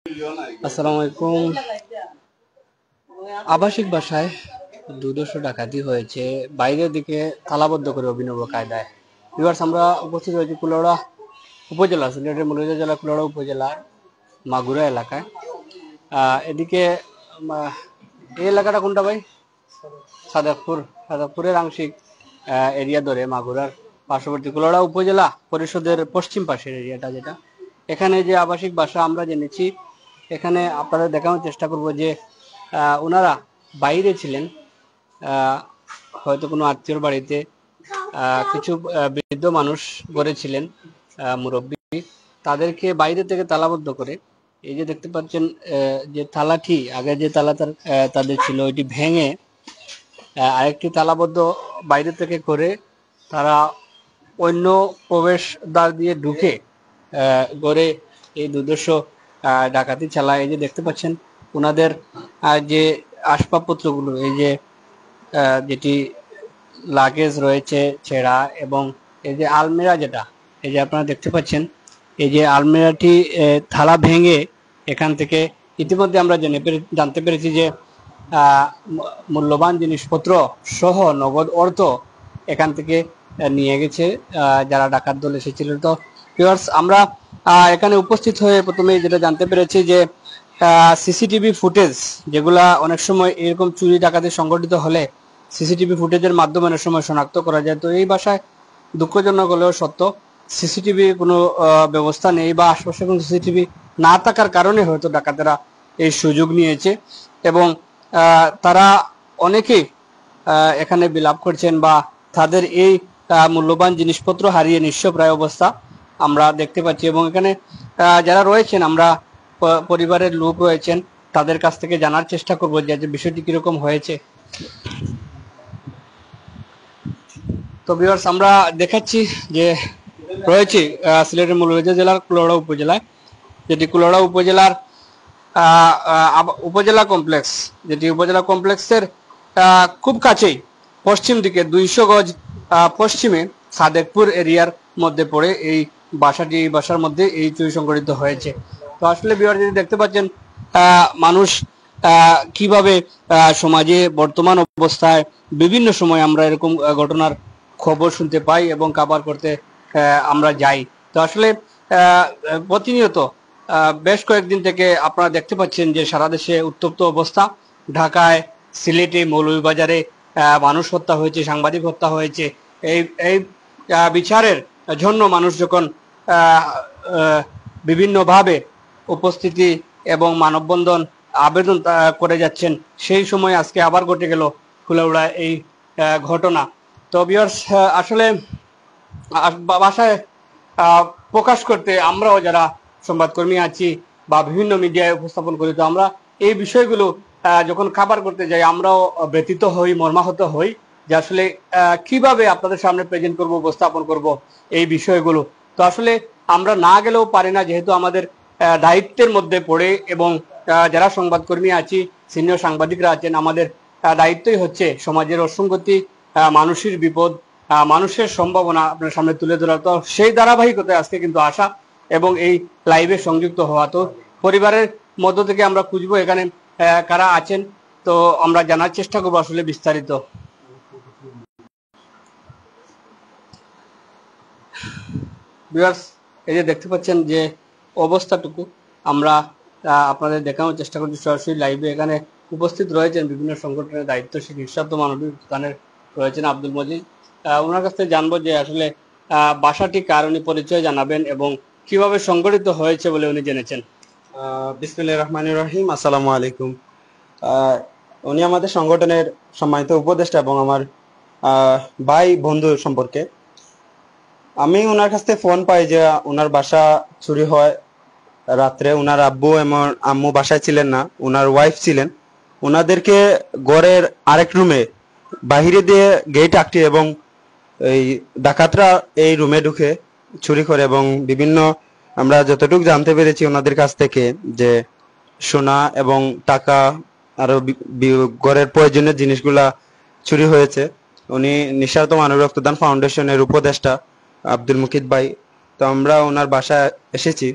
আসসালামু আলাইকুম। আবাসিক বাসায় দুর্ধর্ষ ডাকাতি হয়েছে, বাইরের দিকে তালাবদ্ধ করে অভিনব কায়দায়। ভিউয়ার্স, আমরা উপস্থিত হয়েছি কুলাউড়া উপজেলা, সিলেটের মৌলভীবাজার জেলা কুলাউড়া উপজেলার মাগুরা এলাকায়। এদিকে এই এলাকাটা কোনটা ভাই? সাদেকপুর। সাদেকপুরের আংশিক এরিয়া ধরে মাগুরার পার্শ্ববর্তী কুলাউড়া উপজেলা পরিষদের পশ্চিম পাশের এরিয়াটা, যেটা এখানে যে আবাসিক বাসা আমরা জেনেছি, এখানে আপনাদের দেখানোর চেষ্টা করব যে ওনারা বাইরে ছিলেন, হয়তো কোনো আত্মীয়র বাড়িতে। কিছু বৃদ্ধ মানুষ ঘরে ছিলেন, মুরব্বী, তাদেরকে বাইরে থেকে তালাবদ্ধ করে, এই যে দেখতে পাচ্ছেন যে তালাটি, আগে যে তালা তাদের ছিল, ওইটি ভেঙে আরেকটি তালাবদ্ধ বাইরে থেকে করে তারা অন্য প্রবেশ দ্বার দিয়ে ঢুকে গড়ে এই দুর্ধর্ষ ডাকাতি চালায়। এই যে দেখতে পাচ্ছেন ওনাদের যে আসবাবপত্রগুলো, এই যে যেটি লাগেজ রয়েছে ছেঁড়া, এবং এই যে আলমিরা, যেটা এই যে আপনারা দেখতে পাচ্ছেন, এই যে আলমিরাটি থালা ভেঙে এখান থেকে ইতিমধ্যে আমরা জানতে পেরেছি যে মূল্যবান জিনিসপত্র সহ নগদ অর্থ এখান থেকে নিয়ে গেছে যারা ডাকাত দল এসেছিল। তো ভিউয়ার্স, আমরা এখানে উপস্থিত হয়ে প্রথমে যেটা জানতে পেরেছি যে সিসিটিভি ফুটেজ, যেগুলা অনেক সময় এরকম চুরি ডাকাতি সংঘটিত হলে সিসিটিভি ফুটেজের মাধ্যমে অনেক সময় শনাক্ত করা যায়। তো এই বাসায় দুঃখজনক হলেও সত্য, সিসিটিভি কোনো ব্যবস্থা নেই, বা আশপাশে কোনো সিসিটিভি না থাকার কারণে হয়তো ডাকাতেরা এই সুযোগ নিয়েছে, এবং তারা অনেকেই এখানে বিলাপ করছেন, বা তাদের এই মূল্যবান জিনিসপত্র হারিয়ে নিঃস্ব প্রায় অবস্থা আমরা দেখতে পাচ্ছি। এবং এখানে যারা রয়েছেন, আমরা পরিবারের লোক রয়েছেন, তাদের কাছ থেকে জানার চেষ্টা করবো যে বিষয়টি কিরকম হয়েছে। তো ভিউয়ার্স, আমরা দেখাচ্ছি যে রয়েছে সিলেটের মৌলভীবাজার জেলার কুলাউড়া উপজেলায়, যেটি কুলাউড়া উপজেলার উপজেলা কমপ্লেক্স, যেটি উপজেলা কমপ্লেক্সের খুব কাছেই পশ্চিম দিকে 200 গজ পশ্চিমে সাদেকপুর এরিয়ার মধ্যে পড়ে এই বাসাটি। এই বাসার মধ্যে এই চুরি সংঘটিত হয়েছে। তো আসলে ভিউয়ার, যদি দেখতে পাচ্ছেন মানুষ কিভাবে সমাজে বর্তমান অবস্থায় বিভিন্ন সময় আমরা এরকম ঘটনার খবর শুনতে পাই এবং কাভার করতে আমরা যাই। তো আসলে প্রতিনিয়ত বেশ কয়েকদিন থেকে আপনারা দেখতে পাচ্ছেন যে সারা দেশে উত্তপ্ত অবস্থা। ঢাকায়, সিলেটে, মৌলভীবাজারে মানুষ হত্যা হয়েছে, সাংবাদিক হত্যা হয়েছে। এই এই বিচারের জন্য মানুষ যখন বিভিন্নভাবে উপস্থিতি এবং মানববন্ধন আবেদন করে যাচ্ছেন, সেই সময় আজকে আবার ঘটে গেল কুলাউড়া এই ঘটনা। তো ভিউয়ার্স, আসলে বাসায় প্রকাশ করতে আমরাও যারা সংবাদকর্মী আছি বা বিভিন্ন মিডিয়ায় উপস্থাপন করি, তো আমরা এই বিষয়গুলো যখন খাবার করতে যাই, আমরাও ব্যথিত হই, মর্মাহত হই যে আসলে কিভাবে আপনাদের সামনে প্রেজেন্ট করব, উপস্থাপন করব এই বিষয়গুলো। তো আসলে আমরা না গেলেও পারি না, যেহেতু আমাদের দায়িত্বের মধ্যে পড়ে, এবং যারা সংবাদকর্মী আছি, সিনিয়র সাংবাদিকরা আছেন, আমাদের দায়িত্বই হচ্ছে সমাজের অসঙ্গতি, মানুষের বিপদ, মানুষের সম্ভাবনা আপনার সামনে তুলে ধরা। তো সেই ধারাবাহিকতায় আজকে কিন্তু আসা এবং এই লাইভে সংযুক্ত হওয়া। তো পরিবারের মধ্য থেকে আমরা খুঁজবো এখানে কারা আছেন, তো আমরা জানার চেষ্টা করবো আসলে বিস্তারিত। ভিউয়ার্স, এই যে দেখতে পাচ্ছেন যে অবস্থাটুকু আমরা আপনাদের দেখানোর চেষ্টা করছি সরাসরি লাইভে। এখানে উপস্থিত রয়েছেন বিভিন্ন সংগঠনের দায়িত্বশীল নিঃস্বার্থ মানবিক স্থানের রয়েছেন আব্দুল মজিদ। ওনার কাছ থেকে জানবো যে আসলে বাসাটি কার, উনি পরিচয় জানাবেন এবং কিভাবে সংগঠিত হয়েছে বলে উনি জেনেছেন। বিসমিল্লাহির রহমানির রহিম। আসসালামু আলাইকুম। উনি আমাদের সংগঠনের সম্মানিত উপদেষ্টা এবং আমার ভাই বন্ধু সম্পর্কে। আমি ওনার কাছ থেকে ফোন পাই যে ওনার বাসা চুরি হয় রাত্রে। ওনার আব্বু এবং আম্মু বাসায় ছিলেন না, ওনার ওয়াইফ ছিলেন। ওনাদেরকে ঘরের আরেক রুমে বাহিরে দিয়ে গেট আটকে, এবং এই ডাকাতরা এই রুমে ঢুকে চুরি করে, এবং বিভিন্ন আমরা যতটুকু জানতে পেরেছি ওনাদের কাছ থেকে যে সোনা এবং টাকা আরো ঘরের প্রয়োজনীয় জিনিসগুলা চুরি হয়েছে। উনি নিঃস্বার্থ মানব রক্তদান ফাউন্ডেশনের উপদেষ্টা আব্দুল মুকিত ভাই। তো আমরা ওনার বাসায় এসেছি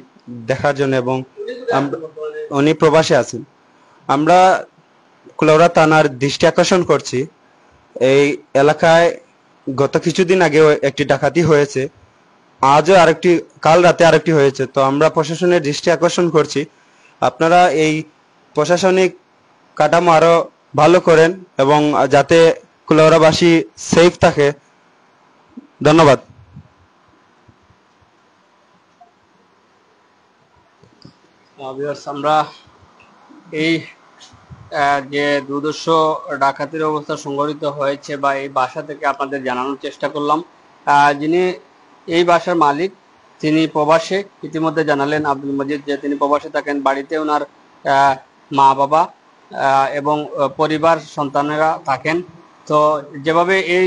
দেখার জন্য, এবং উনি প্রবাসে আছেন। আমরা কুলাউড়া থানার দৃষ্টি আকর্ষণ করছি, এই এলাকায় গত কিছুদিন আগেও একটি ডাকাতি হয়েছে, আজও আরেকটি, কাল রাতে আরেকটি হয়েছে। তো আমরা প্রশাসনের দৃষ্টি আকর্ষণ করছি, আপনারা এই প্রশাসনিক কাঠামো আরো ভালো করেন এবং যাতে কুলাউড়াবাসী সেফ থাকে। ধন্যবাদ। ভিউয়ার্স, আমরা এই যে দুর্দর্শ ডাকাতির অবস্থা সংঘটিত হয়েছে বা এই বাসা থেকে আপনাদের জানানোর চেষ্টা করলাম। যিনি এই বাসার মালিক তিনি প্রবাসে, ইতিমধ্যে জানালেন আব্দুল মজিদ যে তিনি প্রবাসে থাকেন। বাড়িতে ওনার মা বাবা এবং পরিবার সন্তানেরা থাকেন। তো যেভাবে এই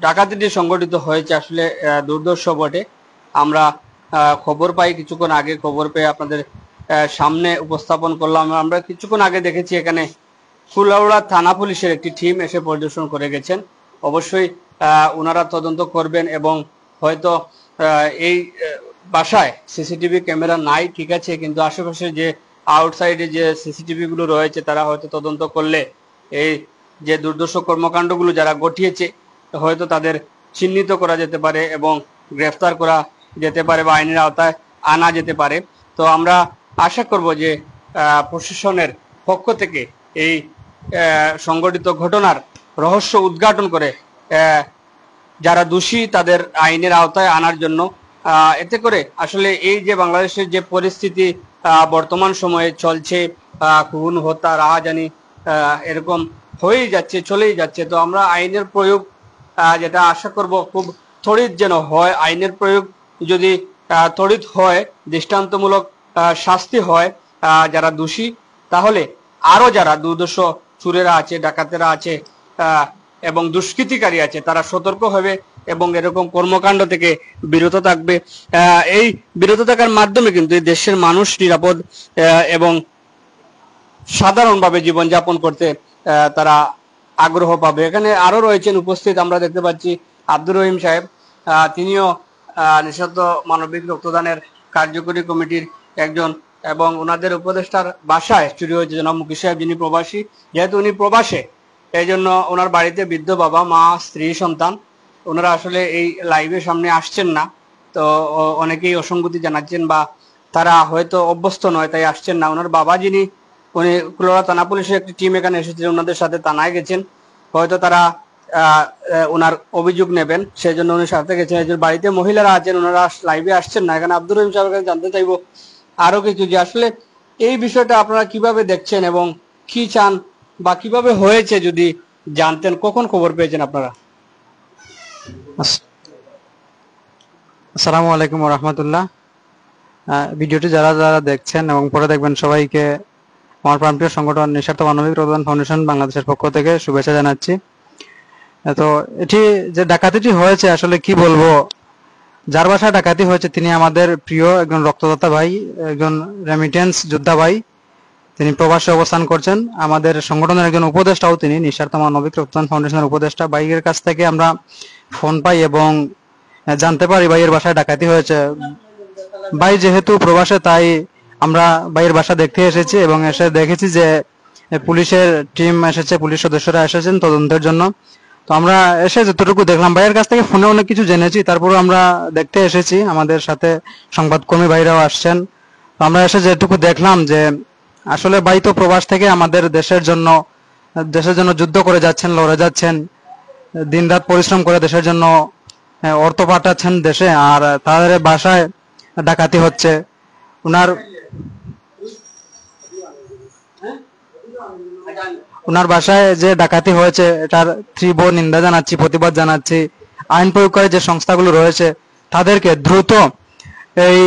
ডাকাতিটি সংঘটিত হয়েছে আসলে দুর্দর্শ বটে। আমরা খবর পাই, কিছুক্ষণ আগে খবর পেয়ে আপনাদের সামনে উপস্থাপন করলাম। আমরা কিছুক্ষণ আগে দেখেছি এখানে কুলাউড়া থানা পুলিশের একটি টিম এসে পরিদর্শন করে গেছেন। অবশ্যই ওনারা তদন্ত করবেন এবং হয়তো এই বাসায় সিসিটিভি ক্যামেরা নাই, ঠিক আছে, কিন্তু আশেপাশে যে আউটসাইডে যে সিসিটিভি গুলো রয়েছে তারা হয়তো তদন্ত করলে এই যে দুর্দর্শ কর্মকাণ্ডগুলো যারা ঘটিয়েছে হয়তো তাদের চিহ্নিত করা যেতে পারে এবং গ্রেফতার করা যেতে পারে বা আইনের আওতায় আনা যেতে পারে। তো আমরা আশা করব যে প্রশাসনের পক্ষ থেকে এই সংঘটিত ঘটনার রহস্য উদ্ঘাটন করে যারা দোষী তাদের আইনের আওতায় আনার জন্য, এতে করে আসলে এই যে বাংলাদেশের যে পরিস্থিতি বর্তমান সময়ে চলছে, খুন হত্যা রাহাজানি এরকম হয়েই যাচ্ছে, চলেই যাচ্ছে। তো আমরা আইনের প্রয়োগ যেটা আশা করব খুব ত্বরিত যেন হয়। আইনের প্রয়োগ যদি ত্বরিত হয়, দৃষ্টান্তমূলক শাস্তি হয় যারা দোষী, তাহলে আরো যারা দুর্দর্শ চোরেরা আছে, ডাকাতেরা আছে এবং দুষ্কৃতিকারী আছে তারা সতর্ক হবে এবং এরকম কর্মকাণ্ড থেকে বিরত থাকবে। এই বিরত থাকার মাধ্যমে কিন্তু এই দেশের মানুষ নিরাপদ এবং সাধারণভাবে জীবনযাপন করতে তারা আগ্রহ পাবে। এখানে আরো রয়েছেন উপস্থিত, আমরা দেখতে পাচ্ছি আব্দুর রহিম সাহেব, তিনিও নিঃস্বার্থ মানবিক রক্তদানের কার্যকরী কমিটির একজন এবং ওনাদের উপদেষ্টার বাসায় চুরি হয়েছে জনাব মুকির সাহেব, যিনি প্রবাসী। যেহেতু উনি প্রবাসে, এই জন্য ওনার বাড়িতে বৃদ্ধ বাবা মা স্ত্রী সন্তান, ওনারা আসলে এই লাইভের সামনে আসছেন না। তো অনেকেই অসঙ্গতি জানাচ্ছেন বা তারা হয়তো অভ্যস্ত নয় তাই আসছেন না। ওনার বাবা যিনি, উনি কুলাউড়া থানা পুলিশের একটি টিম এখানে এসেছিলেন, ওনাদের সাথে থানায় গেছেন, হয়তো তারা ওনার অভিযোগ নেবেন, সেই জন্য উনি সাথে গেছেন। একজন বাড়িতে মহিলারা আছেন, ওনারা লাইভে আসছেন না। এখানে আব্দুর রহিম সাহেবের কাছে জানতে চাইবো আরো কিছু, যে আসলে এই বিষয়টা আপনারা কিভাবে দেখছেন এবং কি চান বা কিভাবে হয়েছে যদি জানতেন, কখন খবর পেয়েছেন আপনারা? আসসালামু আলাইকুম ওয়া রাহমাতুল্লাহ। ভিডিওটি যারা যারা দেখছেন এবং পরে দেখবেন সবাইকে আমার প্রাণপ্রিয় সংগঠন নিঃস্বার্থ মানবিক রক্তদান ফাউন্ডেশন বাংলাদেশের পক্ষ থেকে শুভেচ্ছা জানাচ্ছি। তো এটি যে ডাকাতিটি হয়েছে আসলে কি বলবো, যার বাসায় ডাকাতি হয়েছে তিনি আমাদের প্রিয় একজন রক্তদাতা ভাই, একজন রেমিটেন্স যোদ্ধা ভাই। তিনি প্রবাসে অবস্থান করছেন। আমাদের সংগঠনের একজন উপদেষ্টাও তিনি, নিঃস্বার্থ মানবিক রক্তদান ফাউন্ডেশনের উপদেষ্টা। ভাইয়ের কাছ থেকে আমরা ফোন পাই এবং জানতে পারি ভাইয়ের বাসায় ডাকাতি হয়েছে। ভাই যেহেতু প্রবাসে, তাই আমরা ভাইয়ের বাসা দেখতে এসেছি এবং এসে দেখেছি যে পুলিশের টিম এসেছে, পুলিশ সদস্যরা এসেছেন তদন্তের জন্য। তো আমরা এসে যতটুকু দেখলাম, ভাইয়ের কাছ থেকে ফোনে অনেক কিছু জেনেছি, তারপরে আমরা দেখতে এসেছি। আমাদের সাথে সংবাদকর্মী ভাইরাও আসছেন। আমরা এসে যেটুকু দেখলাম যে আসলে ভাই তো প্রবাস থেকে আমাদের দেশের জন্য যুদ্ধ করে যাচ্ছেন, লড়ে যাচ্ছেন, দিনরাত পরিশ্রম করে দেশের জন্য অর্থ পাঠাচ্ছেন দেশে, আর তাদের বাসায় ডাকাতি হচ্ছে। ওনার বাসায় যে ডাকাতি হয়েছে এটার তীব্র নিন্দা জানাচ্ছি, প্রতিবাদ জানাচ্ছি। আইন প্রয়োগকারী যে সংস্থাগুলো রয়েছে তাদেরকে দ্রুত এই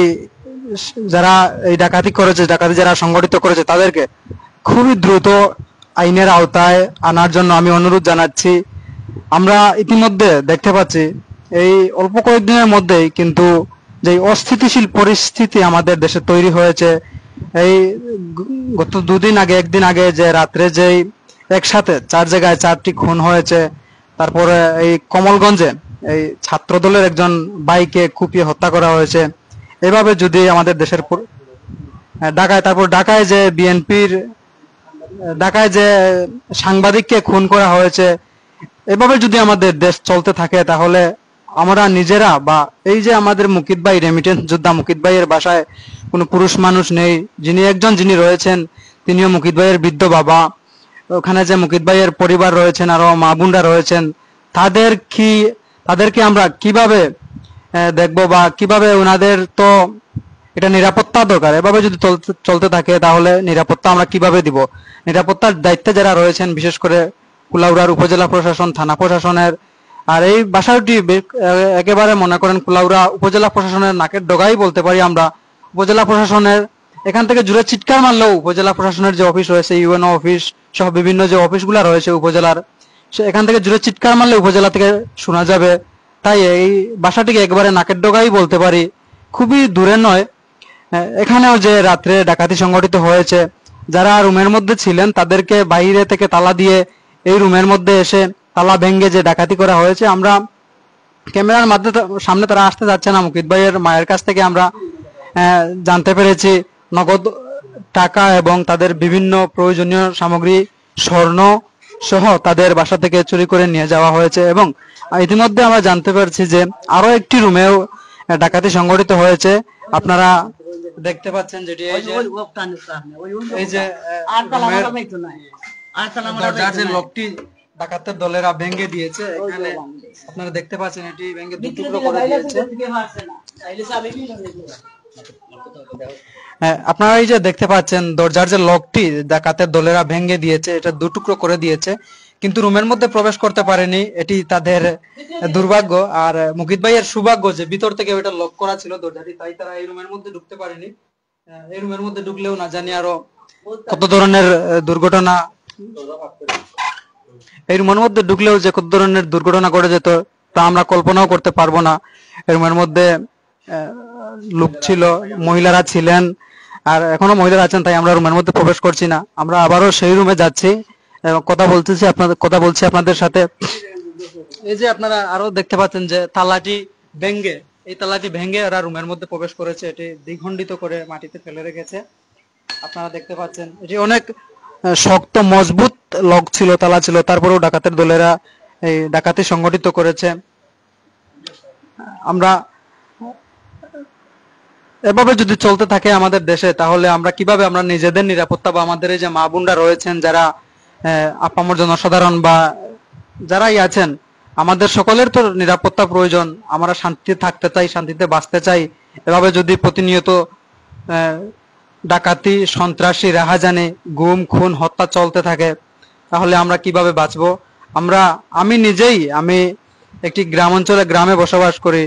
যারা এই ডাকাতি করেছে, ডাকাতি যারা সংগঠিত করেছে তাদেরকে খুবই দ্রুত আইনের আওতায় আনার জন্য আমি অনুরোধ জানাচ্ছি। আমরা ইতিমধ্যে দেখতে পাচ্ছি এই অল্প কয়েকদিনের মধ্যেই কিন্তু যে অস্থিতিশীল পরিস্থিতি আমাদের দেশে তৈরি হয়েছে, এই গত একদিন আগে যে রাত্রে যেই একসাথে 4 জায়গায় 4টি খুন হয়েছে, তারপরে এই কমলগঞ্জে এই ছাত্রদলের একজন ভাইকে কুপিয়ে হত্যা করা হয়েছে। এভাবে যদি আমাদের দেশের ঢাকায়, তারপর ঢাকায় যে বিএনপির ঢাকায় যে সাংবাদিককে খুন করা হয়েছে, এভাবে যদি আমাদের দেশ চলতে থাকে তাহলে আমরা নিজেরা বা এই যে আমাদের মুকিত ভাই, রেমিটেন্স যোদ্ধা মুকিত ভাইয়ের বাসায় কোনো পুরুষ মানুষ নেই, যিনি রয়েছেন তিনিও মুকিত ভাইয়ের বৃদ্ধ বাবা। ওখানে যে মুকিত ভাইয়ের পরিবার রয়েছেন, আরো মা বোনরা রয়েছেন, তাদের কি তাদেরকে আমরা কিভাবে দেখবো বা কিভাবে ওনাদের তো এটা নিরাপত্তা দরকার। এভাবে যদি চলতে থাকে তাহলে নিরাপত্তা আমরা কিভাবে দিব? নিরাপত্তার দায়িত্বে যারা রয়েছেন, বিশেষ করে কুলাউড়ার উপজেলা প্রশাসন, থানা প্রশাসনের, আর এই বাসাটি একেবারে মনে করেন কুলাউড়া উপজেলা প্রশাসনের নাকের ডগাই বলতে পারি আমরা। উপজেলা প্রশাসনের এখান থেকে জুড়ে চিৎকার মারলেও উপজেলা প্রশাসনের যে অফিস রয়েছে, ইউএনও অফিস সহ বিভিন্ন যে অফিসগুলো রয়েছে উপজেলার, এখান থেকে জুড়ে চিৎকার মারলে উপজেলা থেকে শোনা যাবে। তাই এই বাসাটিকে একেবারে নাকের ডগাই বলতে পারি, খুবই দূরে নয়। এখানেও যে রাত্রে ডাকাতি সংঘটিত হয়েছে, যারা রুমের মধ্যে ছিলেন তাদেরকে বাইরে থেকে তালা দিয়ে এই রুমের মধ্যে এসে তালা ভেঙে যে ডাকাতি করা হয়েছে, আমরা ক্যামেরার মাধ্যমে সামনে তারা আসতে যাচ্ছে না, মুকিত ভাইয়ের মায়ের কাছ থেকে আমরা জানতে পেরেছি নগদ টাকা এবং তাদের বিভিন্ন প্রয়োজনীয় সামগ্রী, স্বর্ণ সহ তাদের বাসা থেকে চুরি করে নিয়ে যাওয়া হয়েছে। এবং ইতিমধ্যে আমরা জানতে পারছি যে আরো একটি রুমেও ডাকাতি সংঘটিত হয়েছে। আপনারা দেখতে পাচ্ছেন যেটি এই যে দরজার যে লকটি ডাকাতের দলেরা ভেঙে দিয়েছে, এখানে আপনারা দেখতে পাচ্ছেন এটি ভেঙে দু টুকরো করে দিয়েছে। আপনারা এই যে দেখতে পাচ্ছেন দরজার যে লকটি ডাকাতের দলেরা ভেঙে দিয়েছে, এটা দু টুকরো করে দিয়েছে, কিন্তু রুমের মধ্যে প্রবেশ করতে পারেনি। এটি তাদের দুর্ভাগ্য। আর মুকিত ভাইয়ের সৌভাগ্য যে ভিতর থেকে ওটা লক করা ছিল দরজাটি, তাই তারা এই রুমের মধ্যে ঢুকতে পারেনি। এই রুমের মধ্যে ঢুকলেও না জানি আরো কত ধরনের দুর্ঘটনা, এই রুমের মধ্যে ঢুকলেও যে কত ধরনের দুর্ঘটনা ঘটে যেত তা আমরা কল্পনাও করতে পারবো না। এই রুমের মধ্যে লোক ছিল, মহিলারা ছিলেন, আর এখনো মহিলারা আছেন, তাই আমরা রুমের মধ্যে প্রবেশ করছি না। আমরা আবারও সেই রুমে যাচ্ছি, কথা বলছি আপনাদের সাথে। এই যে আপনারা আরো দেখতে পাচ্ছেন যে এই তালাটি ভেঙে ওরা রুমের মধ্যে প্রবেশ করেছে, এটি দ্বিখণ্ডিত করে মাটিতে ফেলে রেখেছে। আপনারা দেখতে পাচ্ছেন এটি অনেক শক্ত মজবুত লক ছিল, তালা ছিল, তারপরেও ডাকাতের দলেরা এই ডাকাতি সংগঠিত করেছে। আমরা এভাবে যদি চলতে থাকে আমাদের দেশে, তাহলে আমরা কিভাবে আমরা নিজেদের নিরাপত্তা বা আমাদের এই যে মা বোনরা রয়েছেন, যারা আপামর জনসাধারণ বা যারাই আছেন, আমাদের সকলের তো নিরাপত্তা প্রয়োজন। আমরা শান্তিতে থাকতে চাই, শান্তিতে বাঁচতে চাই। এভাবে যদি প্রতিনিয়ত ডাকাতি, সন্ত্রাসী, রাহাজানি, গুম, খুন, হত্যা চলতে থাকে, তাহলে আমরা কিভাবে বাঁচবো? আমি একটি গ্রামে বসবাস করি।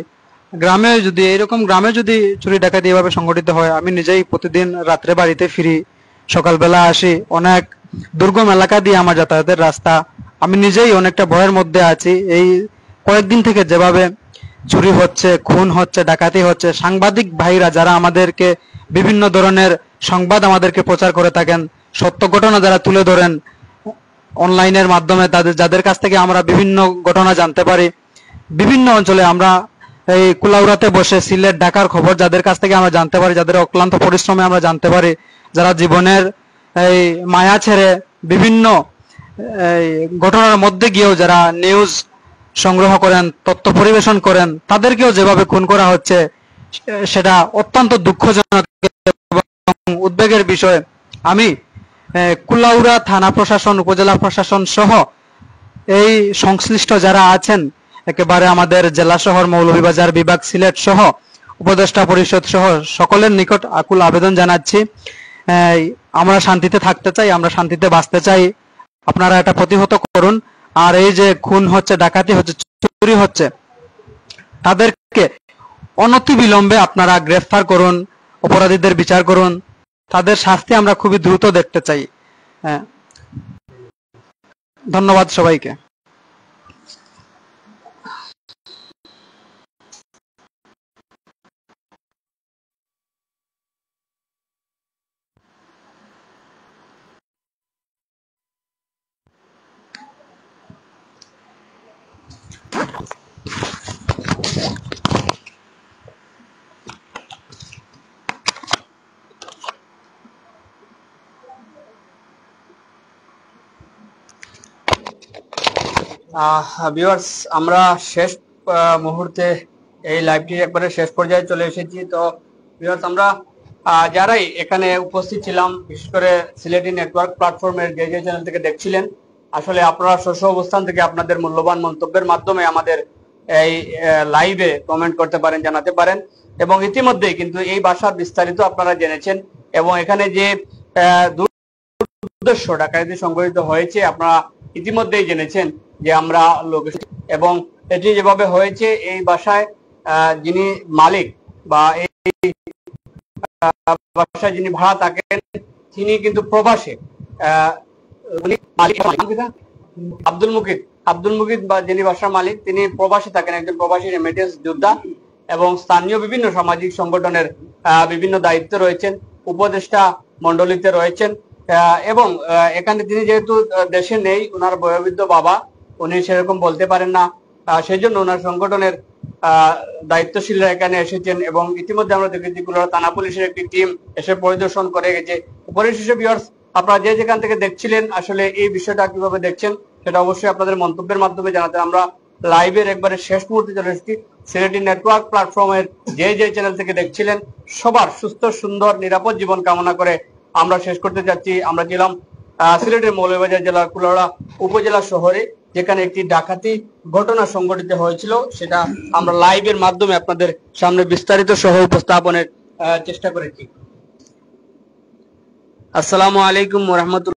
গ্রামে যদি চুরি ডাকাতি এভাবে সংগঠিত হয়, আমি নিজেই প্রতিদিন রাত্রে বাড়িতে ফিরি, সকালবেলা আসি। অনেক দুর্গম এলাকা দিয়ে আমার যাতায়াতের রাস্তা। আমি নিজেই অনেকটা ভয়ের মধ্যে আছি। এই কয়েকদিন থেকে যেভাবে চুরি হচ্ছে, খুন হচ্ছে, ডাকাতি হচ্ছে, সাংবাদিক ভাইরা যারা আমাদেরকে বিভিন্ন ধরনের সংবাদ আমাদেরকে প্রচার করে থাকেন, সত্য ঘটনা যারা তুলে ধরেন অনলাইনের মাধ্যমে, যাদের কাছ থেকে আমরা বিভিন্ন ঘটনা জানতে পারি, বিভিন্ন অঞ্চলে আমরা এই কুলাউড়াতে বসে সিলেট, ঢাকার খবর যাদের কাছ থেকে আমরা জানতে পারি, যাদের অক্লান্ত পরিশ্রমে আমরা জানতে পারি, যারা জীবনের এই মায়া ছেড়ে বিভিন্ন এই ঘটনার মধ্যে গিয়েও যারা নিউজ সংগ্রহ করেন, তথ্য পরিবেশন করেন, তাদেরকেও যেভাবে খুন করা হচ্ছে, সেটা অত্যন্ত দুঃখজনক এবং উদ্বেগের বিষয়। আমি কুলাউড়া থানা প্রশাসন, উপজেলা প্রশাসন সহ এই সংশ্লিষ্ট যারা আছেন, একেবারে আমাদের জেলা শহর মৌলভীবাজার বিভাগ সিলেট সহ উপদেষ্টা পরিষদ সহ সকলের নিকট আকুল আবেদন জানাচ্ছি, আমরা শান্তিতে থাকতে চাই, আমরা শান্তিতে বাঁচতে চাই। আপনারা এটা প্রতিহত করুন। আর এই যে খুন হচ্ছে, ডাকাতি হচ্ছে, চুরি হচ্ছে, তাদেরকে অনতিবিলম্বে আপনারা গ্রেফতার করুন, অপরাধীদের বিচার করুন, তাদের শাস্তি আমরা খুবই দ্রুত দেখতে চাই। ধন্যবাদ সবাইকে। ভিউয়ার্স, আমরা শেষ মুহূর্তে এই লাইভটি একবারে শেষ পর্যায়ে চলে এসেছি। তো ভিউয়ার্স, আমরা যারাই এখানে উপস্থিত ছিলাম, বিশেষ করে সিলেটি নেটওয়ার্ক প্ল্যাটফর্মের যে যে চ্যানেল থেকে দেখছিলেন, আসলে আপনারা স্ব অবস্থান থেকে আপনাদের মূল্যবান মন্তব্যের মাধ্যমে আমাদের এই লাইভে কমেন্ট করতে পারেন, জানাতে পারেন। এবং ইতিমধ্যেই কিন্তু এই ভাষার বিস্তারিত আপনারা জেনেছেন এবং এখানে যে উদ্দেশ্য ডাকাতি সংঘটিত হয়েছে আপনারা ইতিমধ্যেই জেনেছেন যে আমরা লোকেশন এবং এটি যেভাবে হয়েছে, এই বাসায় যিনি মালিক বা এই বাসায় যিনি ভাড়া থাকেন তিনি কিন্তু প্রবাসী। আব্দুল মুকিত বা যিনি বাসার মালিক, তিনি প্রবাসী থাকেন, একজন প্রবাসী রেমিটেন্স যোদ্ধা এবং স্থানীয় বিভিন্ন সামাজিক সংগঠনের বিভিন্ন দায়িত্বে রয়েছেন, উপদেষ্টা মন্ডলীতে রয়েছেন। এবং এখানে তিনি যেহেতু দেশে নেই, ওনার বয়োবৃদ্ধ বাবা, উনি সেরকম বলতে পারেন না, সেই জন্য ওনার সংগঠনের দায়িত্বশীলরা এখানে এসেছেন এবং ইতিমধ্যে আমরা দেখেছি কুলাউড়া থানা পুলিশের একটি টিম এসে পরিদর্শন করে গেছে। পরিশেষে ভিউয়ার্স, আপনারা যে যেখান থেকে দেখছিলেন আসলে এই বিষয়টা কিভাবে দেখছেন সেটা অবশ্যই আপনাদের মন্তব্যের মাধ্যমে জানাতে। আমরা লাইভের একবারে শেষ মুহূর্তে চলে এসেছি। সিলেটি নেটওয়ার্ক প্ল্যাটফর্মের যে যে চ্যানেল থেকে দেখছিলেন সবার সুস্থ, সুন্দর, নিরাপদ জীবন কামনা করে আমরা শেষ করতে যাচ্ছি। আমরা ছিলাম সিলেটের মৌলভীবাজার জেলার কুলাউড়া উপজেলা শহরে, যেখানে একটি ডাকাতি ঘটনা সংঘটিত হয়েছিল, সেটা আমরা লাইভের মাধ্যমে আপনাদের সামনে বিস্তারিত সহ উপস্থাপনের চেষ্টা করেছি। আসসালামু আলাইকুম ওয়া রাহমাতুল্লাহ।